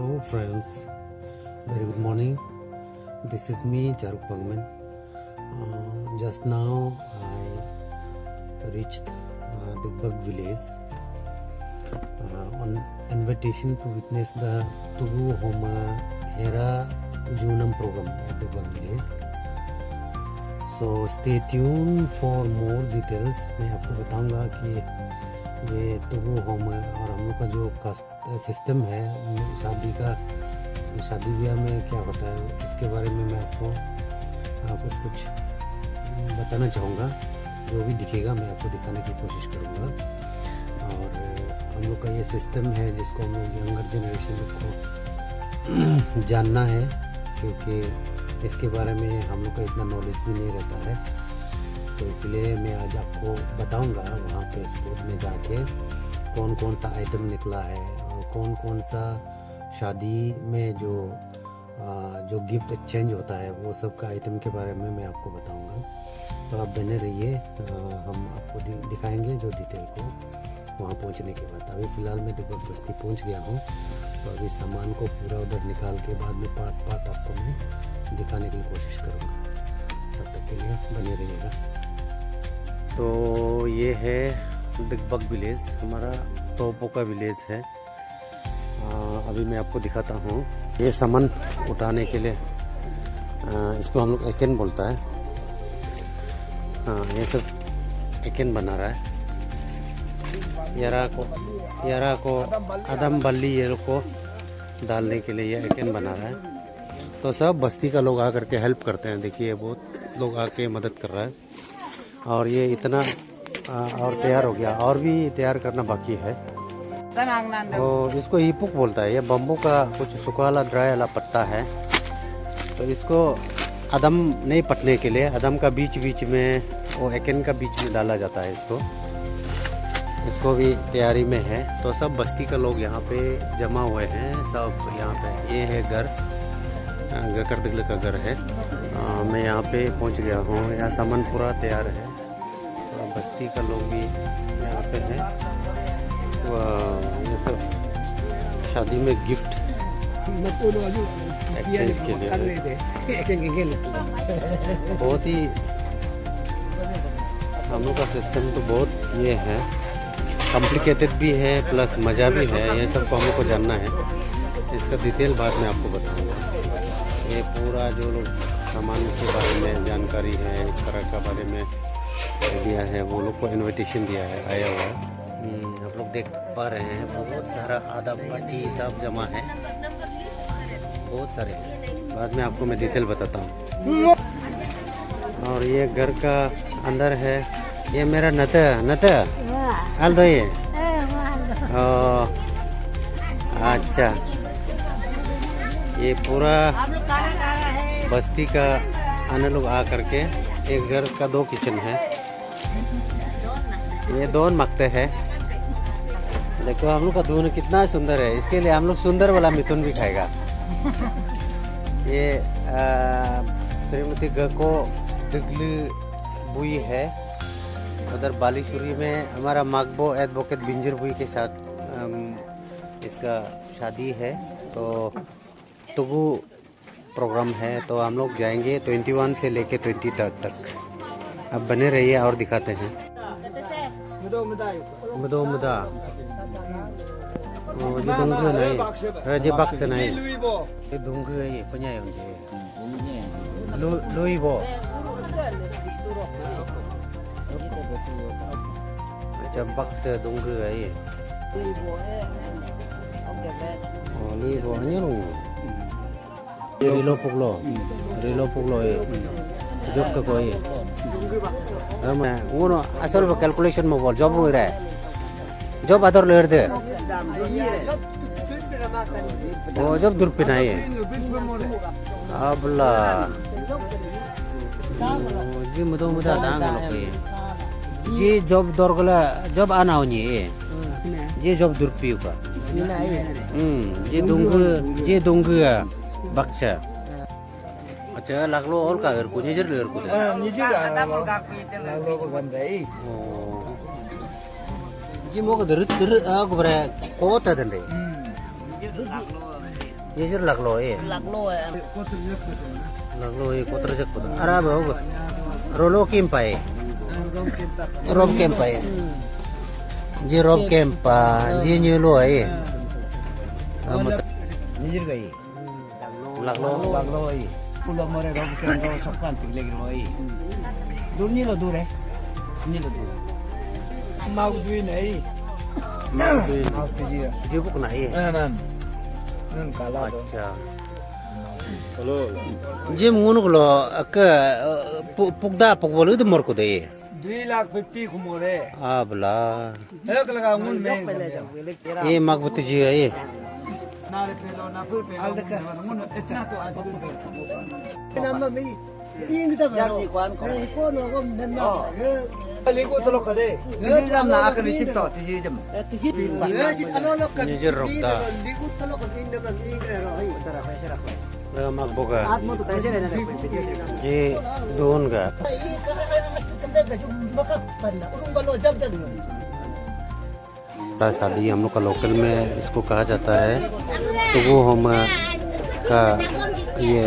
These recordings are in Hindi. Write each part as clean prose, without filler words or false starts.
Hello friends, very good morning. This is me Charuk Pangman. Just now I reached Digbag village on invitation to witness the Tugu Homa Hera Junam program at Digbag village. So stay tuned for more details. मैं आपको बताऊंगा कि ये तुगु होम है और हम लोग का जो कास्ट सिस्टम है शादी ब्याह में क्या होता है इसके बारे में मैं आपको कुछ बताना चाहूँगा। जो भी दिखेगा मैं आपको दिखाने की कोशिश करूँगा। और हम लोग का ये सिस्टम है जिसको हम लोग यंगर जनरेशन को जानना है, क्योंकि इसके बारे में हम लोग का इतना नॉलेज भी नहीं रहता है। तो इसलिए मैं आज आपको बताऊंगा वहाँ पे स्पोर्ट में जाके कौन कौन सा आइटम निकला है और कौन कौन सा शादी में जो गिफ्ट एक्सचेंज होता है वो सब का आइटम के बारे में मैं आपको बताऊंगा। तो आप बने रहिए, हम आपको दिखाएंगे जो डिटेल को वहाँ पहुँचने के बाद। अभी फ़िलहाल मैं दिग्बग बस्ती पहुँच गया हूँ, तो अभी सामान को पूरा उधर निकाल के बाद में पार्ट आपको मैं दिखाने की कोशिश करूँगा। तब तक के लिए बने रहिएगा। तो ये है दिग्बग विलेज, हमारा तोपो का विलेज है। अभी मैं आपको दिखाता हूँ। ये सामान उठाने के लिए इसको हम लोग एकेन बोलता है। ये सब एकेन बना रहा है। यारा को अदम बल्ली ये लोग को डालने के लिए ये एकेन बना रहा है। तो सब बस्ती का लोग आकर के हेल्प करते हैं। देखिए बहुत लोग आके मदद कर रहा है। और ये इतना और तैयार हो गया, और भी तैयार करना बाकी है। तो इसको ईपुक बोलता है। ये बम्बू का कुछ सूखा वाला ड्राई वाला पत्ता है। तो इसको अदम नहीं पटने के लिए अदम का बीच में वो एकेन का बीच में डाला जाता है। इसको भी तैयारी में है। तो सब बस्ती का लोग यहाँ पे जमा हुए हैं। सब यहाँ पे ये है घर गकरदगले का घर है। मैं यहाँ पे पहुँच गया हूँ। यहाँ सामान पूरा तैयार है। तो बस्ती का लोग भी यहाँ पे हैं। ये सब शादी में गिफ्ट एक्सचेंज के लिए बहुत ही हम लोग का सिस्टम तो बहुत ये है, कॉम्प्लिकेटेड भी है प्लस मज़ा भी है। ये सब को हम लोग को जानना है। इसका डिटेल बाद में आपको बताऊँगा। ये पूरा जो लोग सामान के बारे में जानकारी है, इस तरह का बारे में दिया है, वो लोग को इनविटेशन दिया है, आया हुआ है। आप लोग देख पा रहे हैं बहुत सारा आदा पार्टी सब जमा है, बहुत सारे। बाद में आपको मैं डिटेल बताता हूँ। और ये घर का अंदर है। ये मेरा नट आल दो ये। अच्छा, ये पूरा बस्ती का आने लोग आ करके एक घर का 2 किचन है। ये दोन मकते हैं। देखो हम लोग का दून कितना सुंदर है। इसके लिए हम लोग सुंदर वाला मिथुन भी खाएगा। ये श्रीमती गको दिगली बुई है। उधर बालीसुरी में हमारा मागबो एडवोकेट बिंजर बुई के साथ इसका शादी है। तो तुगु प्रोग्राम है। तो हम लोग जाएंगे 21 से लेके 20 तक। अब बने रहिए और दिखाते हैं। मुदा ये दुंगु नहीं, ये बक्स नहीं, ये दुंगु है। ये पन्या है लुईबो। अच्छा बक्स दुंगु है ये। लुईबो हanya lu. Rilo puklo ये जॉब का कोई हम वो असल कैलकुलेशन में बोल जॉब हो रहा है। जॉब अदर लेर दे वो जॉब दूर पे नहीं है। अबला जी मुदा दांग लोग ये जॉब दौर गला जॉब आना हो नहीं ये जॉब दूर पे होगा। ये दुंगु बक्सा। अच्छा लागलो और का घर को निजर लेर को ये मोग दर आग बरे कोता दंडे ये जो लगलो ये Laglo eh. लगलो ये कोतर जक पता अराब हो रोलो किम्पाए रोब किम्पाए जी रोब किम्पा जी न्यूलो है ये निजर गई लगलो आई पुलो मरे रोब के रो सकपान तिक लेगिर आई दूर लो दूर है नीलो दूर माउ दुई नहीं माउ तुझी जी बुक ना ये नन काला अच्छा जी मुन को लो के पुगदा पुगबोलु तो मोर को दे 2,50,000 कुमोरे आबला एक लगा मुन में ये मगबती जी है ये नारे पेलो ना फुल पेलो मुन इतना तो आज नम्मा में तीन तो यानी को नो को नन्ना लिको तो लोग करे जम ना आकर रिसीव तो तिजी जम ये जो रोकता लिको तो लोग इन नम्मा इन रहे तरह पैसे रख लगा मगबोगा आत्मा तो कैसे रहना ये दोन का शादी हम लोग का लोकल में इसको कहा जाता है तो वो हम का ये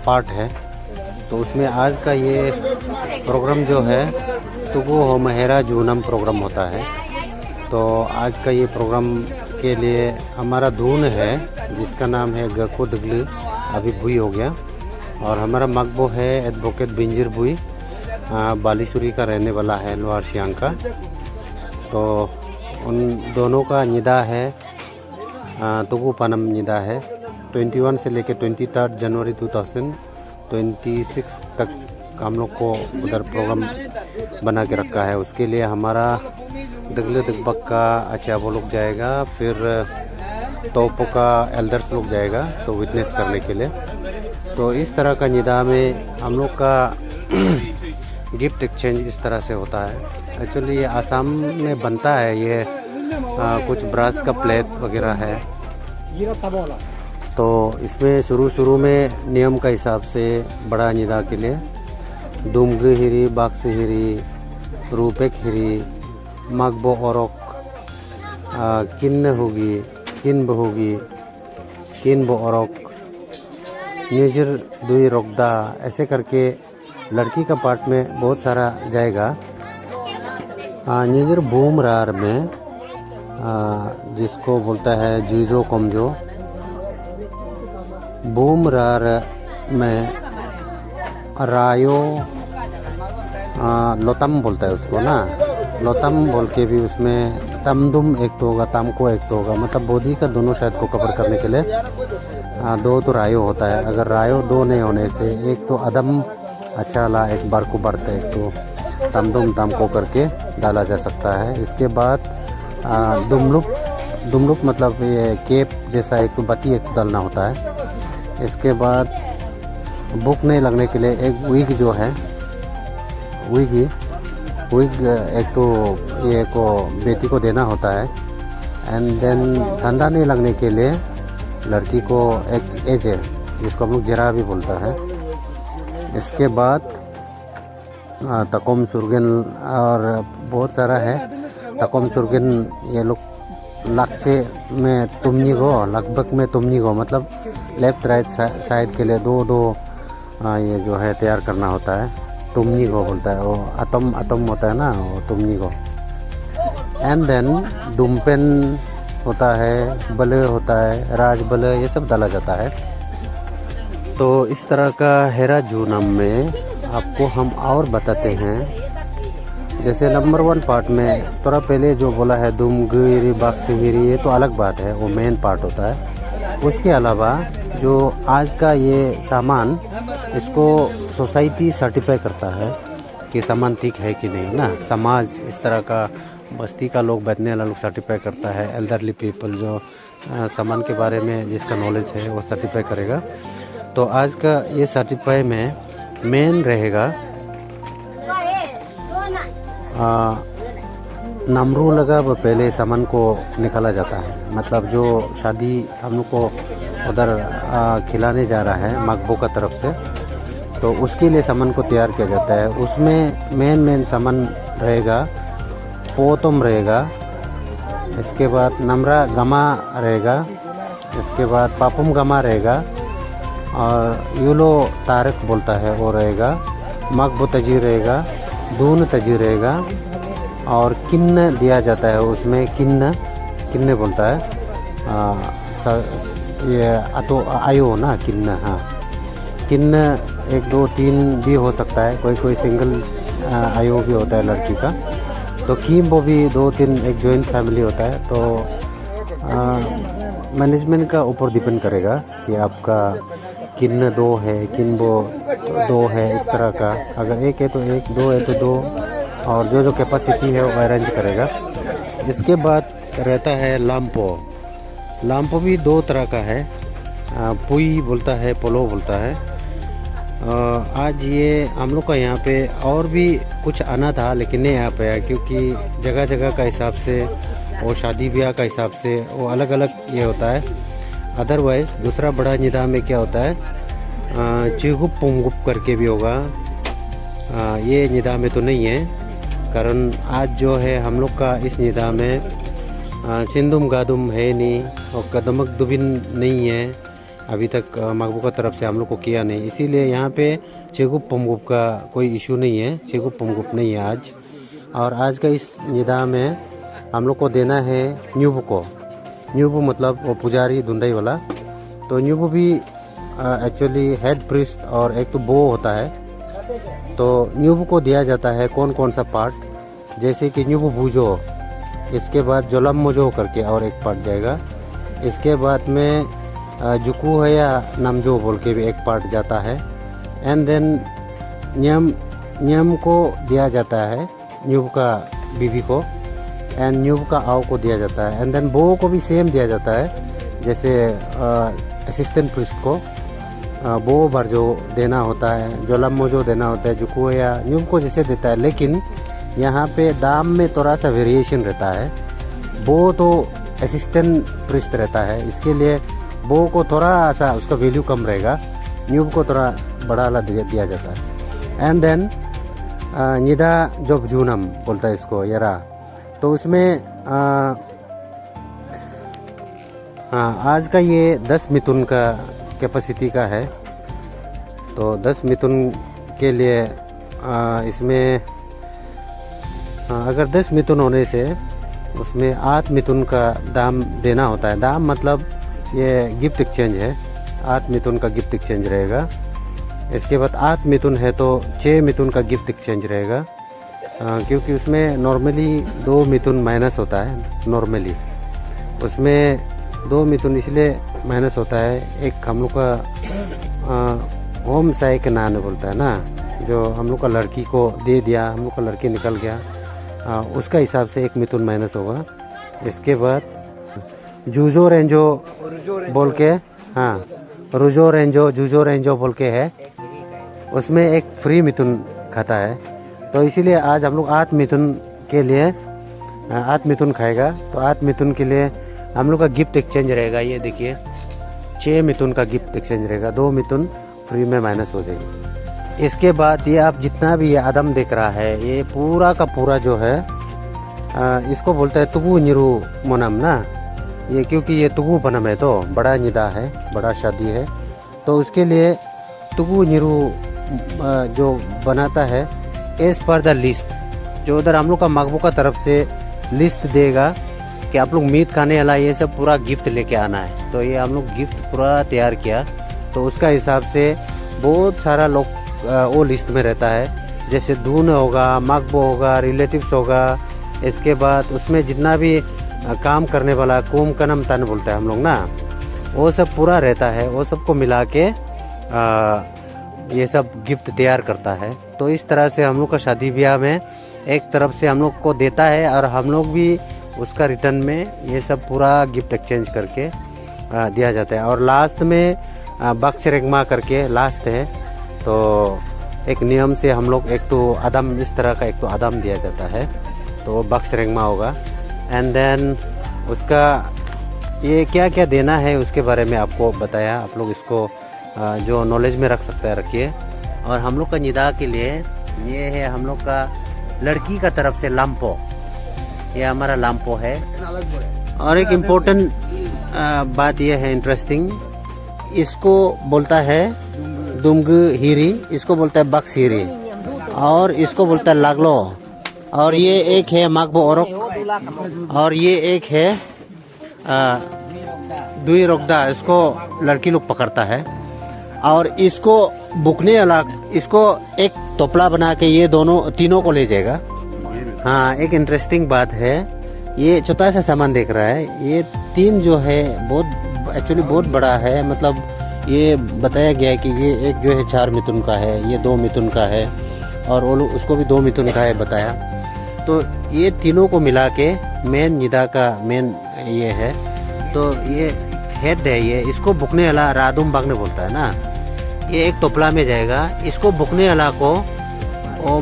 पार्ट है तो उसमें आज का ये प्रोग्राम जो है तो वो हम हेरा जूनम प्रोग्राम होता है तो आज का ये प्रोग्राम के लिए हमारा धुन है जिसका नाम है गको दगली अभी भुई हो गया और हमारा मकबो है एडवोकेट बिंजर भुई बालीसुरी का रहने वाला है लोअर सियांग का तो उन दोनों का निदा है तुगु पनम निदा है 21 से लेकर 23 जनवरी 2026 तक हम लोग को उधर प्रोग्राम बना के रखा है उसके लिए हमारा दगले दगबक का अच्छा वो लोग जाएगा फिर तोपो का एल्डर्स लोग जाएगा तो विटनेस करने के लिए तो इस तरह का निदा में हम लोग का गिफ्ट एक्सचेंज इस तरह से होता है एक्चुअली ये आसाम में बनता है ये कुछ ब्रास का प्लेट वगैरह है तो इसमें शुरू में नियम का हिसाब से बड़ा निदा के लिए दुमग हिरी बाक्स हिरी रूपेक हिरी मगबो औरक किन्न होगी किन होगी किन बो औरक न्यूजर दुई रोकदा ऐसे करके लड़की का पार्ट में बहुत सारा जाएगा न्यूजर बूम रार में जिसको बोलता है जीजो कमजो बूम रार में रायो लोतम बोलता है उसको ना लोतम बोल के भी उसमें तमदुम एक तो होगा तमको एक तो होगा मतलब बोधी का दोनों शायद को कवर करने के लिए दो तो रायो होता है अगर रायो दो नहीं होने से एक तो अदम अच्छा ला एक बार को बढ़ता है एक तो तमदुम तमको करके डाला जा सकता है इसके बाद दुमलुप मतलब ये केप जैसा एक तो बत्ती एक तो डालना होता है इसके बाद भूख नहीं लगने के लिए एक विग जो है विग एक तो ये को बेटी को देना होता है एंड देन ठंडा नहीं लगने के लिए लड़की को एक एज है जिसको हम लोग जरा भी बोलता है इसके बाद तकोम सुरगन और बहुत सारा है तकोम सुरगन ये लोग लक्ष्य में तुमनी को लगभग में तुमनी को मतलब लेफ्ट राइट साइड के लिए दो ये जो है तैयार करना होता है तुमनी को बोलता है वो अतम होता है ना वो तुमनी को एंड देन डुम्पेन होता है बले होता है राज बले ये सब डाला जाता है तो इस तरह का हेरा जूनम में आपको हम और बताते हैं जैसे नंबर 1 पार्ट में थोड़ा पहले जो बोला है दुमगिरी बाक्सहिरी ये तो अलग बात है वो मेन पार्ट होता है उसके अलावा जो आज का ये सामान इसको सोसाइटी सर्टिफाई करता है कि सामान ठीक है कि नहीं ना समाज इस तरह का बस्ती का लोग बैठने वाला लोग सर्टिफाई करता है एल्डरली पीपल जो सामान के बारे में जिसका नॉलेज है वो सर्टिफाई करेगा तो आज का ये सर्टिफाई में मेन रहेगा नमरू लगा वो पहले सामान को निकाला जाता है मतलब जो शादी हम लोग को उधर खिलाने जा रहा है मकबो का तरफ से तो उसके लिए सामान को तैयार किया जाता है उसमें मेन सामान रहेगा पोतम रहेगा इसके बाद नमरा गमा रहेगा इसके बाद पापुम गमा रहेगा, और यूलो तारक बोलता है वो रहेगा, मकबो तजी रहेगा, दून तजी रहेगा, और किन्न दिया जाता है उसमें, किन्ने बोलता है ये तो आयो ना किन्न, हाँ किन्न 1 2 3 भी हो सकता है, कोई सिंगल आयो भी होता है लड़की का। तो किम्बो भी 2 3 एक जॉइंट फैमिली होता है। तो मैनेजमेंट का ऊपर डिपेंड करेगा कि आपका किन्न 2 है, किम्बो 2 है, इस तरह का। अगर 1 है तो 1, 2 है तो 2, और जो कैपेसिटी है वो अरेंज करेगा। इसके बाद रहता है लाम्पो। लाम्पो भी 2 तरह का है, पुई बोलता है, पोलो बोलता है। आज ये हम लोग का यहाँ पे और भी कुछ आना था लेकिन नहीं आ पाया, क्योंकि जगह जगह का हिसाब से और शादी ब्याह का हिसाब से वो अलग अलग ये होता है। अदरवाइज़ दूसरा बड़ा निदा में क्या होता है, चिगुप पुंगुप करके भी होगा। ये निदा में तो नहीं है, कारण आज जो है हम लोग का इस निदा में सिंदुम गादुम है नहीं, और कदमक दुबिन नहीं है अभी तक मकबू का तरफ से हम लोग को किया नहीं, इसीलिए यहाँ पे चेगुप पमगुप का कोई इशू नहीं है, चेगुप पमगुप नहीं है आज। और आज का इस निदा में हम लोग को देना है न्यूबू को। न्यूबू मतलब वो पुजारी धुंडई वाला। तो न्यूबू भी एक्चुअली हेड प्रिस्ट और एक तो बो होता है। तो न्यूबू को दिया जाता है कौन कौन सा पार्ट, जैसे कि न्यूबू बूजो, इसके बाद जोलम मोजो करके और एक पार्ट जाएगा। इसके बाद में जुकू है या नमजो बोल के भी एक पार्ट जाता है। एंड देन न्यम को दिया जाता है, न्यूब का बीवी को, एंड न्यूब का आओ को दिया जाता है। एंड देन बो को भी सेम दिया जाता है, जैसे असिस्टेंट प्रिस्ट को बो भर जो देना होता है, जोलम मोजो देना होता है, जुकू या न्यूब को जैसे देता है। लेकिन यहाँ पे दाम में थोड़ा सा वेरिएशन रहता है। बो तो असिस्टेंट प्रिस्ट रहता है, इसके लिए बो को थोड़ा सा उसका वैल्यू कम रहेगा, न्यूब को थोड़ा बड़ा वाला दिया जाता है। एंड देन निदा जोब जूनम बोलता है इसको, यरा। तो उसमें आज का ये 10 मिथुन का कैपेसिटी का है। तो 10 मिथुन के लिए इसमें अगर 10 मिथुन होने से उसमें 8 मिथुन का दाम देना होता है। दाम मतलब ये गिफ्ट एक्सचेंज है, 8 मिथुन का गिफ्ट एक्सचेंज रहेगा। इसके बाद 8 मिथुन है तो 6 मिथुन का गिफ्ट एक्सचेंज रहेगा, क्योंकि उसमें नॉर्मली 2 मिथुन माइनस होता है। नॉर्मली उसमें 2 मिथुन इसलिए माइनस होता है, एक हम लोग का होम साई के नाम बोलता है ना, जो हम लोग का लड़की को दे दिया, हम लोग का लड़की निकल गया, उसका हिसाब से 1 मिथुन माइनस होगा। इसके बाद जूजो रेंजो बोल के, हाँ रुजो रेंजो जूजो रेंजो बोल के है, उसमें एक फ्री मिथुन खाता है। तो इसीलिए आज हम लोग 8 मिथुन के लिए 8 मिथुन खाएगा। तो 8 मिथुन के लिए हम लोग का गिफ्ट एक्सचेंज रहेगा। ये देखिए 6 मिथुन का गिफ्ट एक्सचेंज रहेगा, 2 मिथुन फ्री में माइनस हो जाएगी। इसके बाद ये आप जितना भी ये आदम देख रहा है, ये पूरा का पूरा जो है इसको बोलता है तुगु निरू मोनम ना, ये क्योंकि ये तुगु बनम है तो बड़ा निदा है, बड़ा शादी है। तो उसके लिए तुगु निरू जो बनाता है एज पर द लिस्ट, जो उधर हम लोग का मकबू का तरफ से लिस्ट देगा कि आप लोग मीट खाने वाला ये सब पूरा गिफ्ट लेके आना है। तो ये हम लोग गिफ्ट पूरा तैयार किया, तो उसका हिसाब से बहुत सारा लोग वो लिस्ट में रहता है, जैसे दून होगा, मकबो होगा, रिलेटिव्स होगा। इसके बाद उसमें जितना भी काम करने वाला कुम कनम तन बोलता है हम लोग ना, वो सब पूरा रहता है। वो सबको मिला के ये सब गिफ्ट तैयार करता है। तो इस तरह से हम लोग का शादी ब्याह में एक तरफ से हम लोग को देता है, और हम लोग भी उसका रिटर्न में ये सब पूरा गिफ्ट एक्सचेंज करके दिया जाता है। और लास्ट में बक्स रेगमा करके लास्ट है, तो एक नियम से हम लोग एक तो आदम, इस तरह का एक तो आदम दिया जाता है, तो बक्स रेगमा होगा। एंड देन उसका ये क्या क्या देना है उसके बारे में आपको बताया। आप लोग इसको जो नॉलेज में रख सकते हैं रखिए। और हम लोग का निदा के लिए ये है हम लोग का लड़की का तरफ से लाम्पो, ये हमारा लाम्पो है। और एक बात यह है इंटरेस्टिंग, इसको बोलता है दुंग हीरी, इसको बोलता है बक्स हीरी, और इसको बोलता है लागलो, और ये एक है मागबो औरक, और ये एक है दुई रोकदा, इसको लड़की लोग पकड़ता है। और इसको बुकने अलग, इसको एक टोपला बना के ये दोनों तीनों को ले जाएगा। हाँ, एक इंटरेस्टिंग बात है, ये छोटा सा सामान देख रहा है, ये तीन जो है बहुत एक्चुअली बहुत बड़ा है। मतलब ये बताया गया है कि ये एक जो है 4 मिथुन का है, ये 2 मिथुन का है, और वो उसको भी 2 मिथुन का है बताया। तो ये तीनों को मिला के मेन निदा का मेन ये है। तो ये हेड है, ये इसको बुकने वाला रादुम बागने बोलता है ना। ये एक टोपला में जाएगा, इसको बुकने वाला को और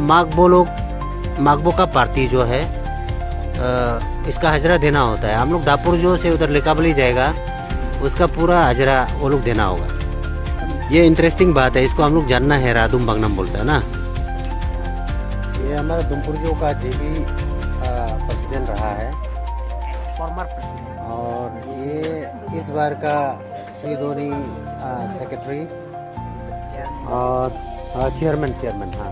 मागबो का पार्टी जो है इसका हजरा देना होता है। हम लोग दापुर जो से उधर लेकाबली जाएगा, उसका पूरा हजरा वो लोग देना होगा। ये इंटरेस्टिंग बात है, इसको हम लोग जानना है, रादुम बागनम बोलता है ना। ये हमारा दुमपुर जो का जेबी प्रेसिडेंट रहा है, फॉर्मर प्रेसिडेंट, और ये इस बार का सीधोनी सेक्रेटरी और चेयरमैन। हाँ,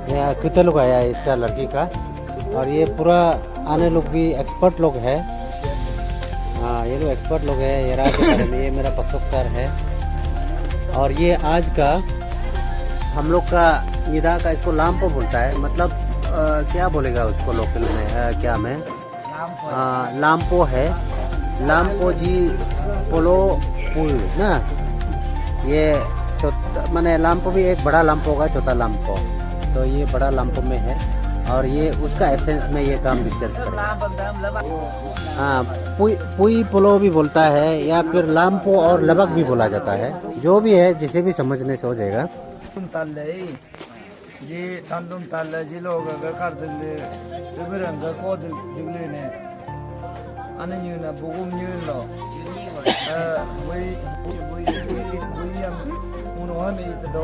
यहाँ कितने लोग आया है इसका लड़की का, और ये पूरा आने लोग भी एक्सपर्ट लोग है। हाँ, ये लोग एक्सपर्ट लोग हैं ये रात के बारे में। ये मेरा पक्षोक सर है, और ये आज का हम लोग का निदा का, इसको लामपो बोलता है। मतलब क्या बोलेगा उसको लोकल में, क्या में लामपो है, लामपो जी पोलो पुल ना। ये मैंने लामपो भी एक बड़ा लामपो होगा, छोटा लामपो, तो ये बड़ा लामपो में है, और ये उसका एब्सेंस में ये काम रिसर्च करेगा। हाँ, पुई पोलो भी बोलता है, या फिर लामपो और लबक भी बोला जाता है। जो भी है, जिसे भी समझने से हो जाएगा। जी तंदुम ताल जी लोग कर दिले बिबरन को दिले ने अनन्यु ना बुगुम न्यू लो वही हम उन्होंने इतो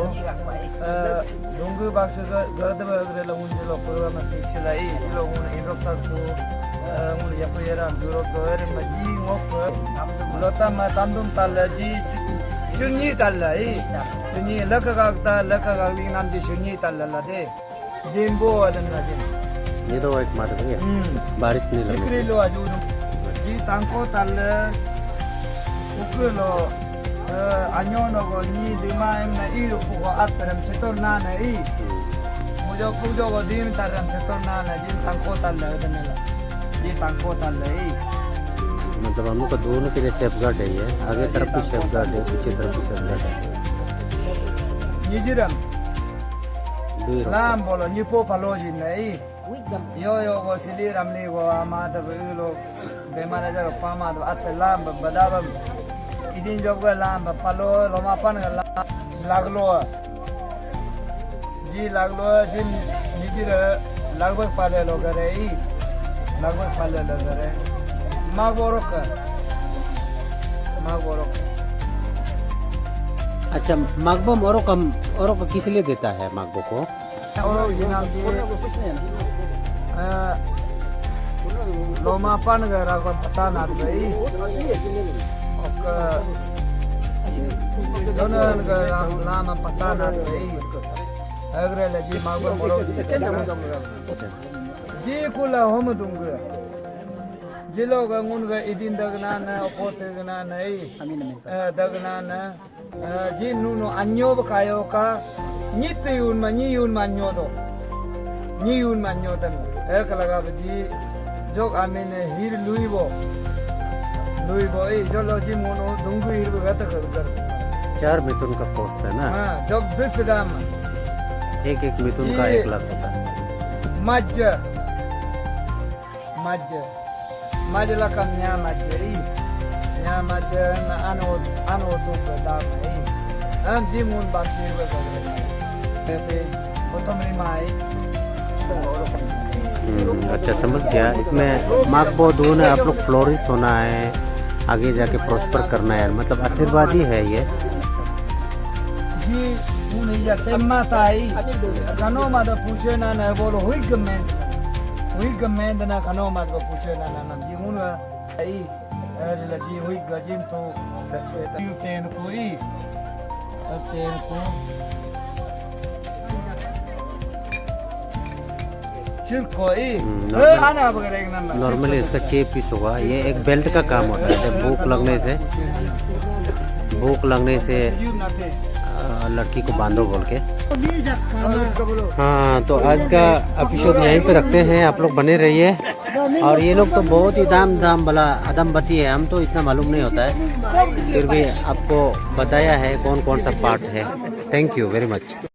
डोंगु बाक्स गदब गदला उन लोग प्रोग्राम फिक्स लाई लोग उन इरोक्ता को उन याफेरा दूर कर मजी वक लता मा तंदुम ताल जी सुनी तालाई सुनी लकगागता लकगागी नाम जी सुनी ताला दे दिनबो अदना दिन ये तो एक मार गया, बारिश नहीं लगी। इकरी लो आजू जी तांको ताल उकलो अन्यो नो गो नी दिमा एम ना ई को आतरम से तो ना ना ई मुझे कुजो गो दिन तरम से तो ना ना जी तांको ताल दनेला जी तांको ताल ई। मतलब हम लोग का दोनों के लिए सेफगार्ड है, ये आगे तरफ भी सेफगार्ड है, पीछे तरफ भी सेफगार्ड है। निजिरम नाम बोलो निपो पालोजी नहीं यो वो सिली रमली वो आमाद वो बेमार जगह पामाद आते लाम बदाबम इदिन जब लाम पालो लोमापन लागलो जी निजिर लगभग पाले लोग रहे लगभग पाले लोग रहे मागोरक। अच्छा, मागबो औरों को किस लिए देता है मागबो को? लोमापन गरा को पता ना गई दोनों नाम पता ना गई अगरे जी मागबो जी कुला हम दूंगा जी लोग उनका इदिन दगना न पोते दगना नहीं दगना न जी नुनो अन्यो बकायो का नित यून मा अन्यो दो नी यून मा अन्यो दन एक लगा जी जो आमिन हीर लुईबो जो लो जी मोनो दुंगु हीर बगत कर 4 मिथुन का पोस्ट है ना। हां, जब दुख दाम एक मिथुन का 1 लाख होता है। मज लकम न्या मज ना अनो तो दाम नहीं हम जी मून बाकी पे ओतमरी माई। अच्छा, समझ गया। इसमें मागबो दून है, आप लोग फ्लोरिश होना है, आगे जाके प्रॉस्पर करना है, मतलब आशीर्वाद ही है ये जी। नहीं जाते माता आई कनो मादा पूछे ना ना बोलो हुई गमेंद ना कनो मादा पूछे ना ना जी मुन आई जी हुई गजिम तो तेन कोई तेन को चिर कोई आना वगैरह एक नंबर नॉर्मली इसका 6 पीस होगा। ये एक बेल्ट का काम होता है। जब भूख लगने से लड़की को बांधो बोल के। हाँ, तो आज का एपिसोड यहीं पे रखते हैं। आप लोग बने रहिए। और ये लोग तो बहुत ही दाम वाला अदमबती है। हम तो इतना मालूम नहीं होता है, फिर भी आपको बताया है कौन कौन सा पार्ट है। Thank you very much.